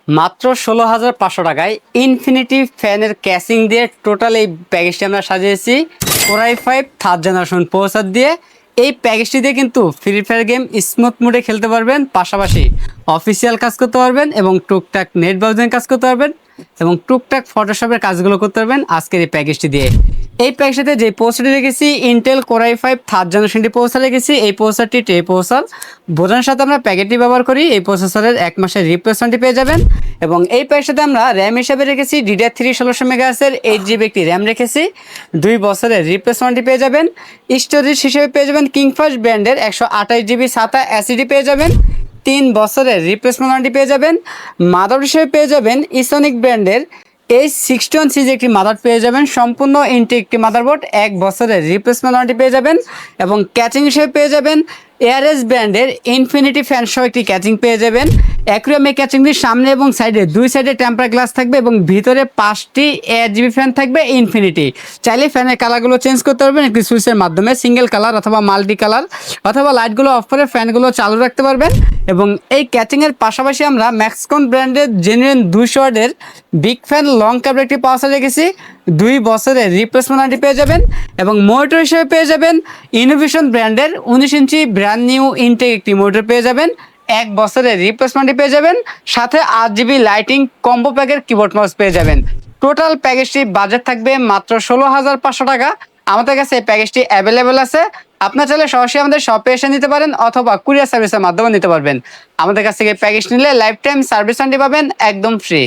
মাত্র ১৬,৫০০ টাকায় ইনফিনিটি ফ্যানের ক্যাসিং দিয়ে টোটাল এই প্যাকেজটি আমরা সাজিয়েছি কোরাই 5 থার্ড জেনারেশন প্রসেসর দিয়ে। এই প্যাকেজটি দিয়ে কিন্তু ফ্রি ফায়ার গেম স্মুথ মোডে খেলতে পারবেন, পাশাপাশি অফিসিয়াল কাজ করতে পারবেন এবং টুকটাক নেট ব্রাউজিং কাজ করতে পারবেন এবং টুকটাক ফটোশপের কাজগুলো করতে পারবেন আজকের এই প্যাকেজটি দিয়ে। এই প্যাকেজটিতে যে প্রসেসরটি রেখেছি ইন্টেল কোরাই 5 থার্ড জেনারেশনটি প্রসেসর রেখেছি। এই প্রসেসরটি টে প্রসেসর বোঝানোর সাথে আমরা প্যাকেটটি ব্যবহার করি। এই প্রসেসরের 1 মাসের রিপ্লেসমেন্টটি পেয়ে যাবেন এবং এই প্যাকেজটাতে আমরা র্যাম হিসেবে রেখেছি DDR3 1600 মেগাহার্টজের 8GB একটি র্যাম রেখেছি। 2 বছরের রিপ্লেসমেন্টটি পেয়ে যাবেন। স্টোরেজ হিসেবে পেয়ে যাবেন কিংফাস্ট ব্র্যান্ডের 128GB SATA SSD পেয়ে যাবেন। 3 বছরের রিপ্লেসমেন্ট ওয়ারেন্টি পেয়ে যাবেন। মাদার হিসেবে পেয়ে যাবেন ইসোনিক ব্র্যান্ডের H61 সিরিজ একটি মাদার পেয়ে যাবেন, সম্পূর্ণ ইনটেক একটি মাদারবোর্ড, 1 বছরের রিপ্লেসমেন্ট ওয়ারেন্টি পেয়ে যাবেন এবং ক্যাচিং হিসেবে পেয়ে যাবেন এআরএস ব্র্যান্ডের ইনফিনিটি ফ্যান সহ একটি ক্যাচিং পেয়ে যাবেন। অ্যাকুরিয়াম এই ক্যাচিংটির সামনে এবং সাইডে 2 সাইডে টেম্পার গ্লাস থাকবে এবং ভিতরে 5টি 8GB ফ্যান থাকবে ইনফিনিটি। চাইলে ফ্যানের কালারগুলো চেঞ্জ করতে পারবেন একটি সুইচের মাধ্যমে, সিঙ্গেল কালার অথবা মাল্টি কালার, অথবা লাইটগুলো অফ করে ফ্যানগুলো চালু রাখতে পারবেন। এবং এই ক্যাচিংয়ের পাশাপাশি আমরা ম্যাক্সকন ব্র্যান্ডের জেনুইন 200 ওয়াটের বিগ ফ্যান লং কেবল একটি পাওয়ার রেখেছি। 2 বছরের রিপ্লেসমেন্ট ওয়ারেন্টি পেয়ে যাবেন এবং মনিটর হিসেবে পেয়ে যাবেন ইনোভেশন ব্র্যান্ডের 19 ইঞ্চি ব্র্যান্ড নিউ ইনটেক একটি মনিটর পেয়ে যাবেন। 1 বছরের রিপ্লেসমেন্টটি পেয়ে যাবেন, সাথে 8GB লাইটিং কম্বো প্যাকের কিবোর্ড মাউস পেয়ে যাবেন। টোটাল প্যাকেজটি বাজেট থাকবে মাত্র 16,500 টাকা। আমাদের কাছে এই প্যাকেজটি অ্যাভেলেবেল আছে। আপনার চাইলে সরাসরি আমাদের শপে এসে নিতে পারেন অথবা কুরিয়ার সার্ভিসের মাধ্যমে নিতে পারবেন। আমাদের কাছ থেকে প্যাকেজ নিলে লাইফ টাইম সার্ভিস ওয়ারেন্টি পাবেন একদম ফ্রি।